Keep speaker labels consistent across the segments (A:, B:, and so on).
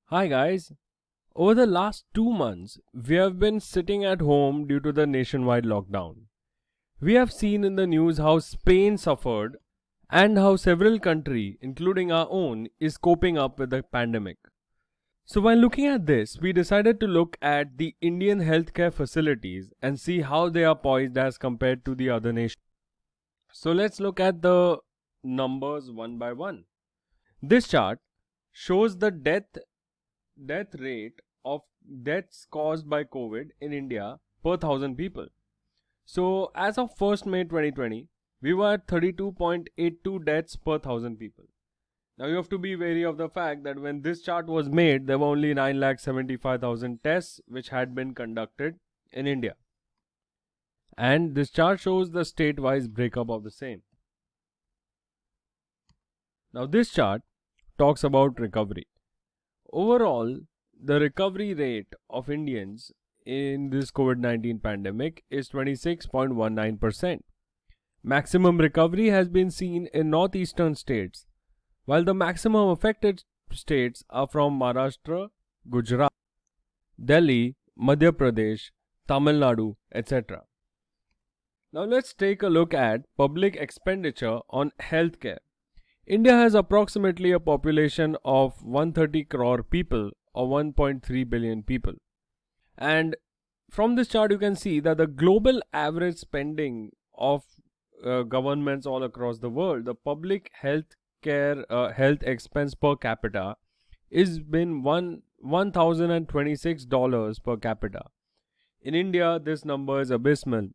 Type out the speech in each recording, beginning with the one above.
A: Hi guys. Over the last 2 months, we have been sitting at home due to the nationwide lockdown. We have seen in the news how Spain suffered and how several countries, including our own, is coping up with the pandemic. So while looking at this, we decided to look at the Indian healthcare facilities and see how they are poised as compared to the other nations. So let's look at the numbers one by one. This chart shows the death rate of deaths caused by COVID in India per 1,000 people. So, as of 1st May 2020, we were at 32.82 deaths per 1,000 people. Now, you have to be wary of the fact that when this chart was made, there were only 9,75,000 tests which had been conducted in India. And this chart shows the state wise breakup of the same. Now, this chart talks about recovery. Overall, the recovery rate of Indians in this COVID 19 pandemic is 26.19%. Maximum recovery has been seen in northeastern states, while the maximum affected states are from Maharashtra, Gujarat, Delhi, Madhya Pradesh, Tamil Nadu, etc. Now let's take a look at public expenditure on healthcare. India has approximately a population of 130 crore people or 1.3 billion people. And from this chart, you can see that the global average spending of governments all across the world, the public health care health expense per capita is been $1,026 per capita. In India, this number is abysmal,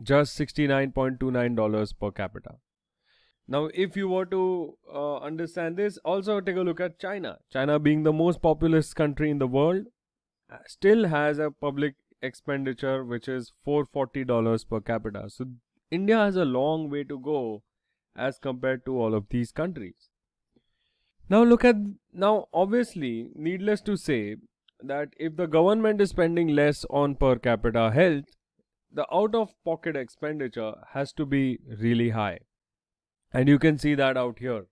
A: just $69.29 per capita. Now, if you were to understand this, also take a look at China. China, being the most populous country in the world, still has a public expenditure which is $440 per capita. So, India has a long way to go as compared to all of these countries. Now, obviously, needless to say, that if the government is spending less on per capita health, the out of pocket expenditure has to be really high. And you can see that out here.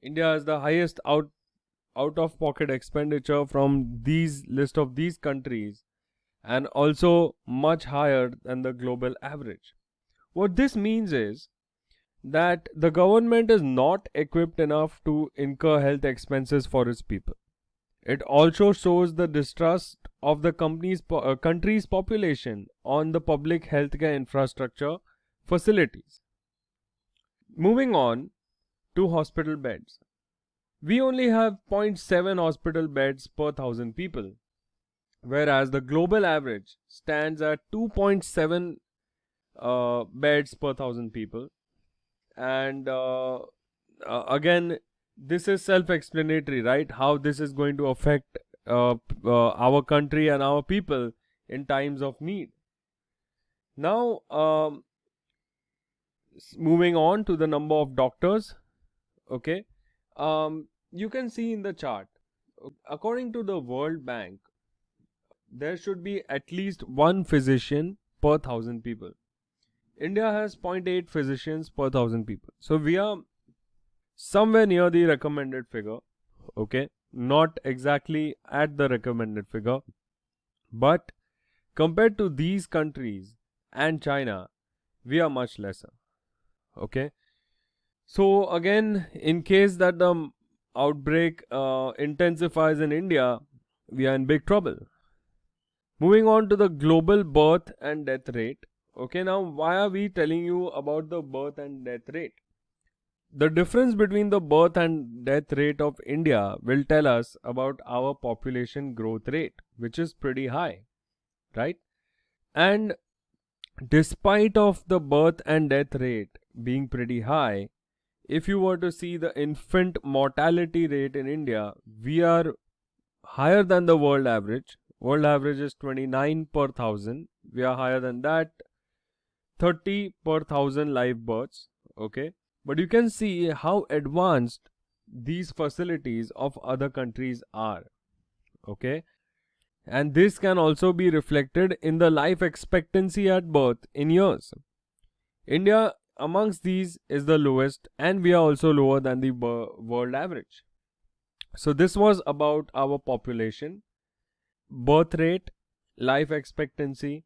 A: India has the highest out of pocket expenditure from these list of these countries and also much higher than the global average. What this means is that the government is not equipped enough to incur health expenses for its people. It also shows the distrust of the country's population on the public healthcare infrastructure facilities. Moving on to hospital beds. We only have zero point 0.7 hospital beds per 1,000 people, whereas the global average stands at 2.7 beds per 1,000 people. And again, this is self explanatory, right? How this is going to affect our country and our people in times of need. Now, moving on to the number of doctors, okay, you can see in the chart, according to the World Bank, there should be at least one physician per 1,000 people. India has zero point 0.8 physicians per 1,000 people. So we are somewhere near the recommended figure, okay, not exactly at the recommended figure, but compared to these countries and China, we are much lesser, okay. So again, in case that the outbreak intensifies in India, we are in big trouble. Moving on to the global birth and death rate. Okay, now why are we telling you about the birth and death rate? The difference between the birth and death rate of India will tell us about our population growth rate, which is pretty high, right? And despite of the birth and death rate being pretty high, if you were to see the infant mortality rate in India, we are higher than the world average. World average is 29 per 1,000. We are higher than that, 30 per 1,000 live births. Okay. But you can see how advanced these facilities of other countries are. Okay. And this can also be reflected in the life expectancy at birth in years. India amongst these is the lowest, and we are also lower than the world average. So this was about our population, birth rate, life expectancy.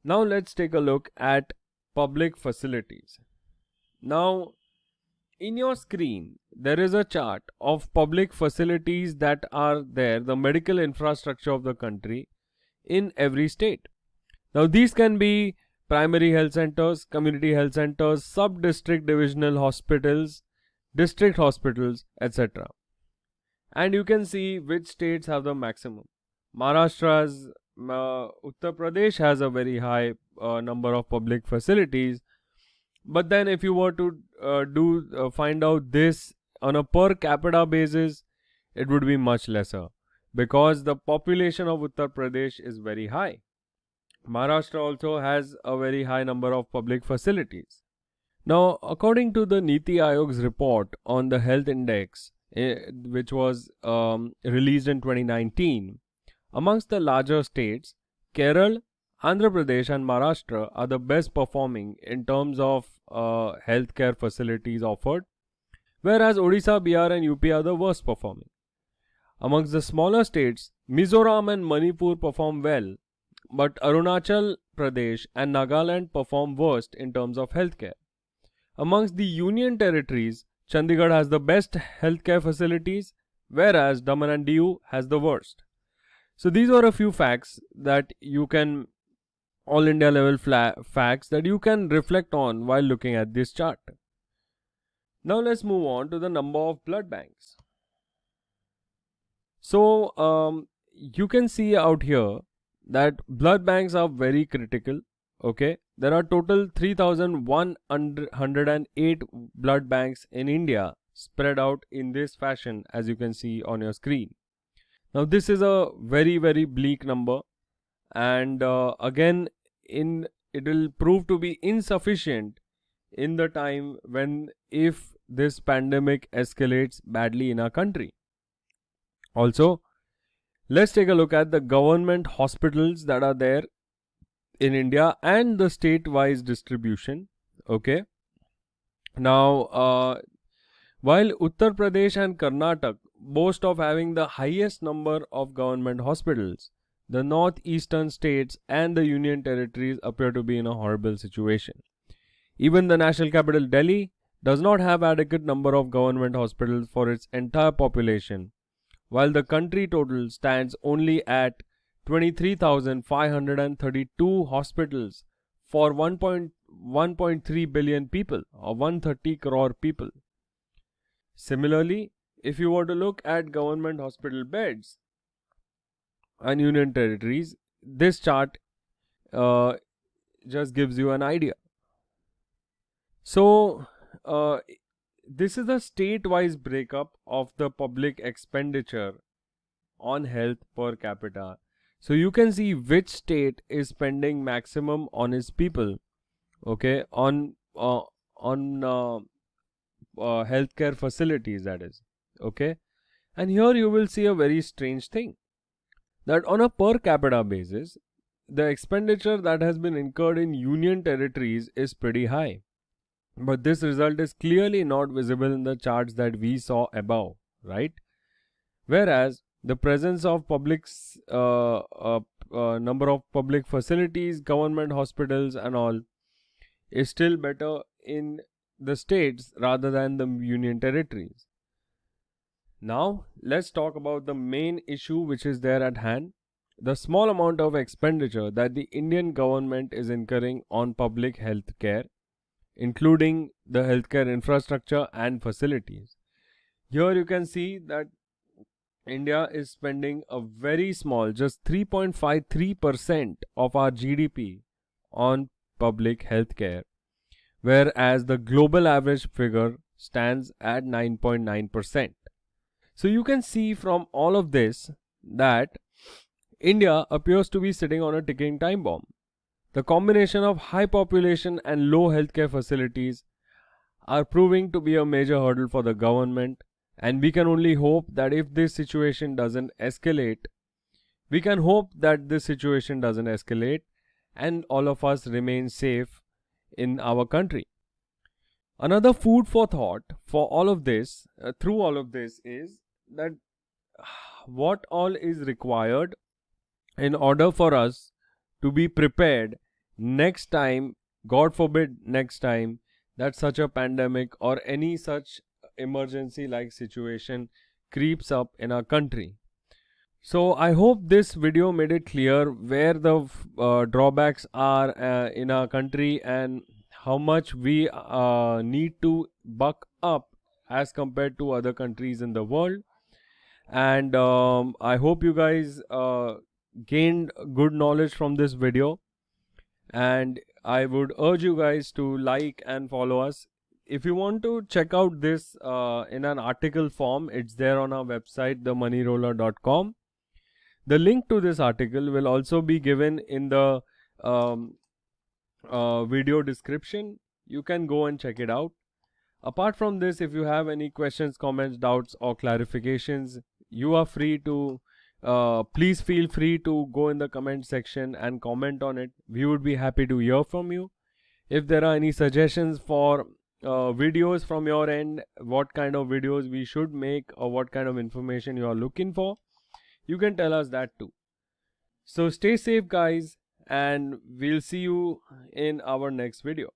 A: Now let's take a look at public facilities. Now in your screen there is a chart of public facilities that are there, the medical infrastructure of the country in every state. Now these can be primary health centers, community health centers, sub-district divisional hospitals, district hospitals, etc. And you can see which states have the maximum. Maharashtra's Uttar Pradesh has a very high number of public facilities, but then if you were to find out this on a per capita basis, it would be much lesser because the population of Uttar Pradesh is very high. Maharashtra also has a very high number of public facilities. Now, according to the Niti Aayog's report on the health index, which was released in 2019, amongst the larger states, Kerala, Andhra Pradesh, and Maharashtra are the best performing in terms of healthcare facilities offered, whereas Odisha, Bihar, and UP are the worst performing. Amongst the smaller states, Mizoram and Manipur perform well, but Arunachal Pradesh and Nagaland perform worst in terms of healthcare. Amongst the union territories, Chandigarh has the best healthcare facilities, whereas Daman and Diu has the worst. So these were a few facts that you can, all India level facts that you can reflect on while looking at this chart. Now let's move on to the number of blood banks. So you can see out here that blood banks are very critical. Okay, there are total 3,108 blood banks in India spread out in this fashion, as you can see on your screen. Now this is a very bleak number, and again it will prove to be insufficient in the time when if this pandemic escalates badly in our country. Also, let's take a look at the government hospitals that are there in India and the state-wise distribution. Okay. Now, while Uttar Pradesh and Karnataka boast of having the highest number of government hospitals, the northeastern states and the union territories appear to be in a horrible situation. Even the national capital Delhi does not have adequate number of government hospitals for its entire population, while the country total stands only at 23,532 hospitals for 1.3 billion people or 130 crore people. Similarly, if you were to look at government hospital beds and union territories, this chart just gives you an idea. So, this is a state-wise breakup of the public expenditure on health per capita. So you can see which state is spending maximum on its people, okay, on healthcare facilities, that is, okay. And here you will see a very strange thing, that on a per capita basis, the expenditure that has been incurred in union territories is pretty high. But this result is clearly not visible in the charts that we saw above, right? Whereas the presence of number of public facilities, government hospitals and all is still better in the states rather than the union territories. Now let's talk about the main issue which is there at hand, the small amount of expenditure that the Indian government is incurring on public health care, including the healthcare infrastructure and facilities. Here you can see that India is spending a very small, just 3.53% of our GDP on public healthcare, whereas the global average figure stands at 9.9%. So you can see from all of this that India appears to be sitting on a ticking time bomb. The combination of high population and low healthcare facilities are proving to be a major hurdle for the government, and we can only hope that if this situation doesn't escalate, and all of us remain safe in our country. Another food for thought for all of this, through all of this, is that what all is required in order for us to be prepared next time, God forbid, next time that such a pandemic or any such emergency like situation creeps up in our country. So I hope this video made it clear where the drawbacks are in our country and how much we need to buck up as compared to other countries in the world. And I hope you guys gained good knowledge from this video, and I would urge you guys to like and follow us. If you want to check out this in an article form, it's there on our website, themoneyroller.com. The link to this article will also be given in the um, video description. You can go and check it out. Apart from this, if you have any questions, comments, doubts, or clarifications, you are free to please feel free to go in the comment section and comment on it. We would be happy to hear from you. If there are any suggestions for videos from your end, what kind of videos we should make or what kind of information you are looking for, you can tell us that too. So stay safe, guys, and we'll see you in our next video.